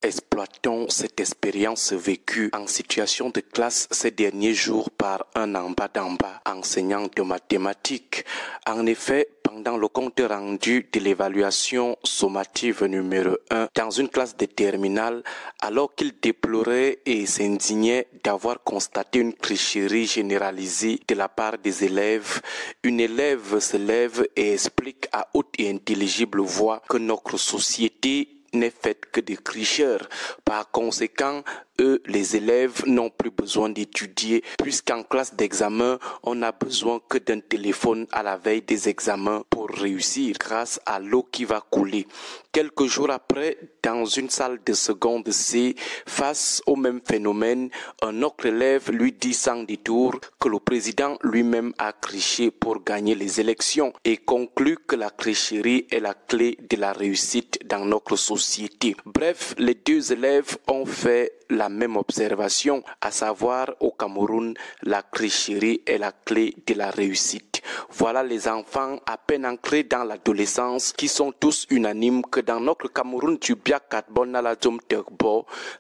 Exploitons cette expérience vécue en situation de classe ces derniers jours par un en bas enseignant de mathématiques. En effet, pendant le compte rendu de l'évaluation sommative numéro 1 dans une classe de terminale, alors qu'il déplorait et s'indignait d'avoir constaté une tricherie généralisée de la part des élèves, une élève se lève et explique à haute et intelligible voix que notre société n'est faite que de tricheurs. Par conséquent, eux, les élèves, n'ont plus besoin d'étudier puisqu'en classe d'examen, on n'a besoin que d'un téléphone à la veille des examens pour réussir grâce à l'eau qui va couler. Quelques jours après, dans une salle de seconde C, face au même phénomène, un autre élève lui dit sans détour que le président lui-même a triché pour gagner les élections et conclut que la tricherie est la clé de la réussite dans notre société. Bref, les deux élèves ont fait la même observation, à savoir au Cameroun, la tricherie est la clé de la réussite. Voilà les enfants à peine ancrés dans l'adolescence qui sont tous unanimes que dans notre Cameroun,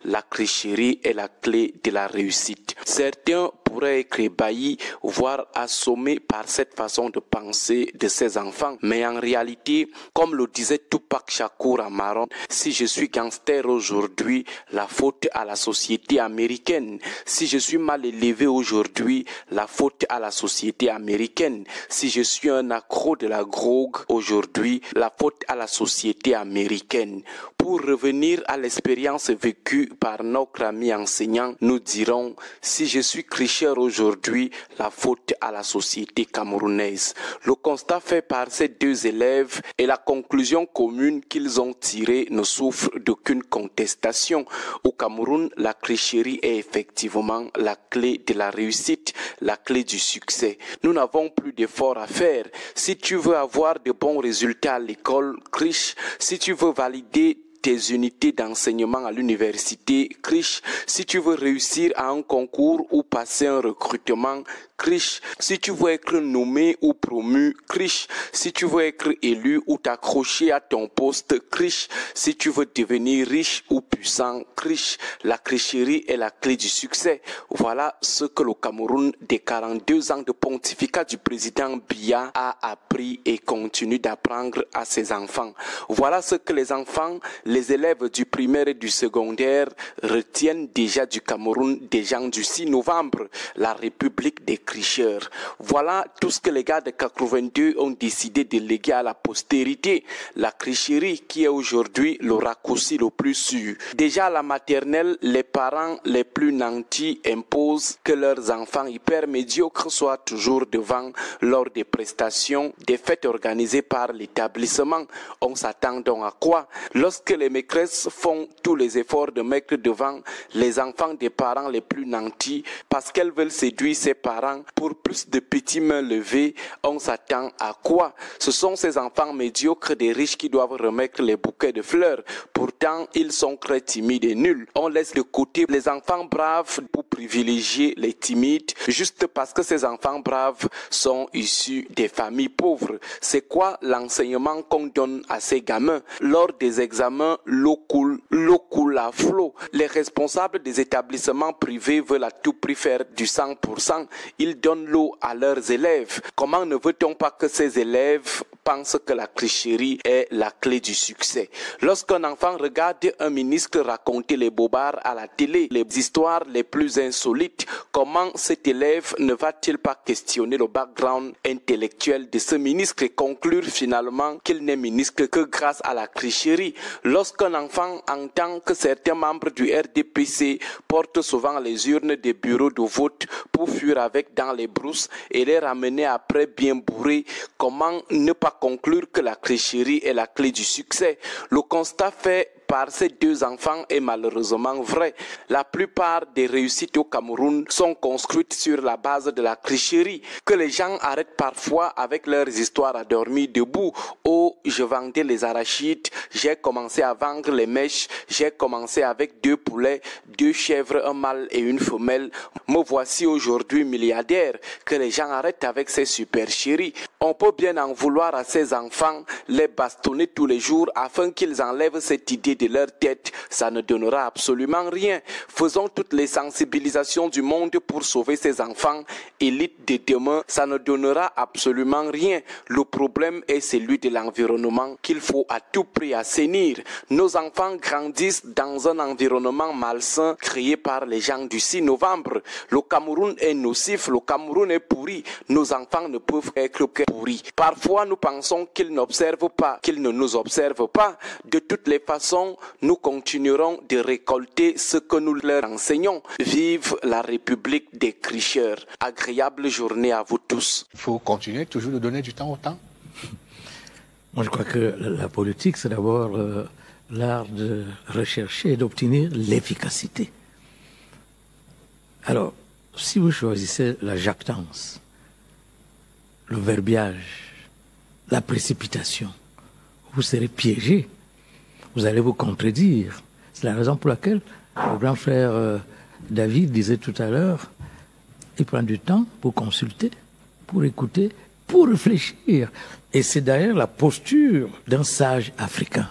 la tricherie est la clé de la réussite. Certains pourraient être ébahis, voire assommés par cette façon de penser de ces enfants. Mais en réalité, comme le disait Tupac Shakur Amaru, si je suis gangster aujourd'hui, la faute à la société américaine. Si je suis mal élevé aujourd'hui, la faute à la société américaine. Si je suis un accro de la drogue aujourd'hui, la faute à la société américaine. Pour revenir à l'expérience vécue par notre ami enseignant, nous dirons, si je suis tricheur aujourd'hui, la faute à la société camerounaise. Le constat fait par ces deux élèves et la conclusion commune qu'ils ont tirée ne souffre d'aucune contestation. Au Cameroun, la tricherie est effectivement la clé de la réussite, la clé du succès. Nous n'avons plus d'efforts à faire. Si tu veux avoir de bons résultats à l'école, triche. Si tu veux valider tes unités d'enseignement à l'université, triche. Si tu veux réussir à un concours ou passer un recrutement, triche. Si tu veux être nommé ou promu, triche. Si tu veux être élu ou t'accrocher à ton poste, triche. Si tu veux devenir riche ou puissant, triche. La tricherie est la clé du succès. Voilà ce que le Cameroun des 42 ans de pontificat du président Biya a appris et continue d'apprendre à ses enfants. Voilà ce que les enfants, les élèves du primaire et du secondaire retiennent déjà du Cameroun des gens du 6 novembre, la République des tricheurs. Voilà tout ce que les gars de 82 ont décidé de léguer à la postérité. La tricherie qui est aujourd'hui le raccourci le plus sûr. Déjà à la maternelle, les parents les plus nantis imposent que leurs enfants hyper médiocres soient toujours devant lors des prestations, des fêtes organisées par l'établissement. On s'attend donc à quoi? Lorsque les maîtresses font tous les efforts de mettre devant les enfants des parents les plus nantis parce qu'elles veulent séduire ses parents pour plus de petits mains levées, on s'attend à quoi? Ce sont ces enfants médiocres des riches qui doivent remettre les bouquets de fleurs. Pourtant, ils sont très timides et nuls. On laisse de côté les enfants braves pour privilégier les timides juste parce que ces enfants braves sont issus des familles pauvres. C'est quoi l'enseignement qu'on donne à ces gamins? Lors des examens, l'eau coule à flot. Les responsables des établissements privés veulent à tout prix faire du 100%. Ils donnent l'eau à leurs élèves. Comment ne veut-on pas que ces élèves pensent que la tricherie est la clé du succès? Lorsqu'un enfant regarde un ministre raconter les bobards à la télé, les histoires les plus insolites, comment cet élève ne va-t-il pas questionner le background intellectuel de ce ministre et conclure finalement qu'il n'est ministre que grâce à la tricherie? Lorsqu'un enfant entend que certains membres du RDPC portent souvent les urnes des bureaux de vote pour fuir avec dans les brousses et les ramener après bien bourrés, comment ne pas conclure que la tricherie est la clé du succès? Le constat fait par ces deux enfants est malheureusement vrai. La plupart des réussites au Cameroun sont construites sur la base de la tricherie, que les gens arrêtent parfois avec leurs histoires à dormir debout. Oh, je vendais les arachides, j'ai commencé à vendre les mèches, j'ai commencé avec 2 poulets, 2 chèvres, un mâle et une femelle. Me voici aujourd'hui milliardaire. Que les gens arrêtent avec ces supercheries. On peut bien en vouloir à ces enfants, les bastonner tous les jours afin qu'ils enlèvent cette idée de leur tête, ça ne donnera absolument rien. Faisons toutes les sensibilisations du monde pour sauver ces enfants. Élite de demain, ça ne donnera absolument rien. Le problème est celui de l'environnement qu'il faut à tout prix assainir. Nos enfants grandissent dans un environnement malsain créé par les gens du 6 novembre. Le Cameroun est nocif, le Cameroun est pourri. Nos enfants ne peuvent être que pourris. Parfois, nous pensons qu'ils n'observent pas, qu'ils ne nous observent pas. De toutes les façons, nous continuerons de récolter ce que nous leur enseignons. Vive la République des tricheurs. Agréable journée à vous tous. Il faut continuer toujours de donner du temps au temps. Moi, je crois que la politique, c'est d'abord l'art de rechercher et d'obtenir l'efficacité. Alors, si vous choisissez la jactance, le verbiage, la précipitation, vous serez piégé. Vous allez vous contredire. C'est la raison pour laquelle le grand frère David disait tout à l'heure, il prend du temps pour consulter, pour écouter, pour réfléchir. Et c'est d'ailleurs la posture d'un sage africain.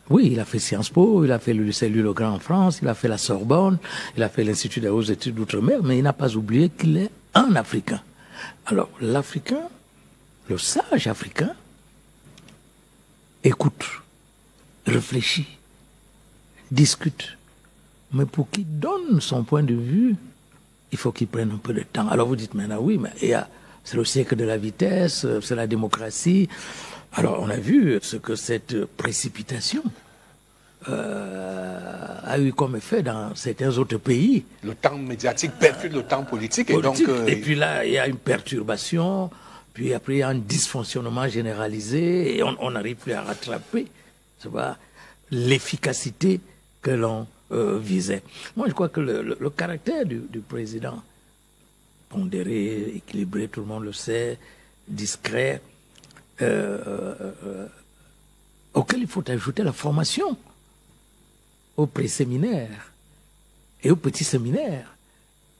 Oui, il a fait Sciences Po, il a fait le Cellule le Grand en France, il a fait la Sorbonne, il a fait l'Institut des hautes études d'outre-mer, mais il n'a pas oublié qu'il est un Africain. Alors, l'Africain, le sage africain, écoute, réfléchit, discute. Mais pour qu'il donne son point de vue, il faut qu'il prenne un peu de temps. Alors vous dites maintenant, oui, mais c'est le siècle de la vitesse, c'est la démocratie. Alors on a vu ce que cette précipitation a eu comme effet dans certains autres pays. Le temps médiatique percute le temps politique. Et puis là, il y a une perturbation, puis après il y a un dysfonctionnement généralisé, et on n'arrive plus à rattraper l'efficacité que l'on visait. Moi, je crois que le caractère du président, pondéré, équilibré, tout le monde le sait, discret, auquel il faut ajouter la formation au pré-séminaire et au petit séminaire,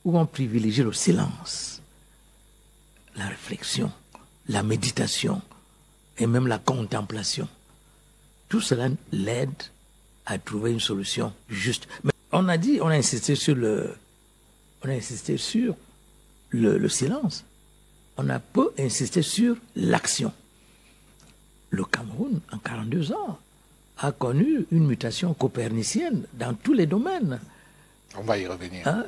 où on privilégie le silence, la réflexion, la méditation et même la contemplation. Tout cela l'aide à trouver une solution juste. Mais on a insisté sur le silence. On a peu insisté sur l'action. Le Cameroun, en 42 ans, a connu une mutation copernicienne dans tous les domaines. On va y revenir. Hein?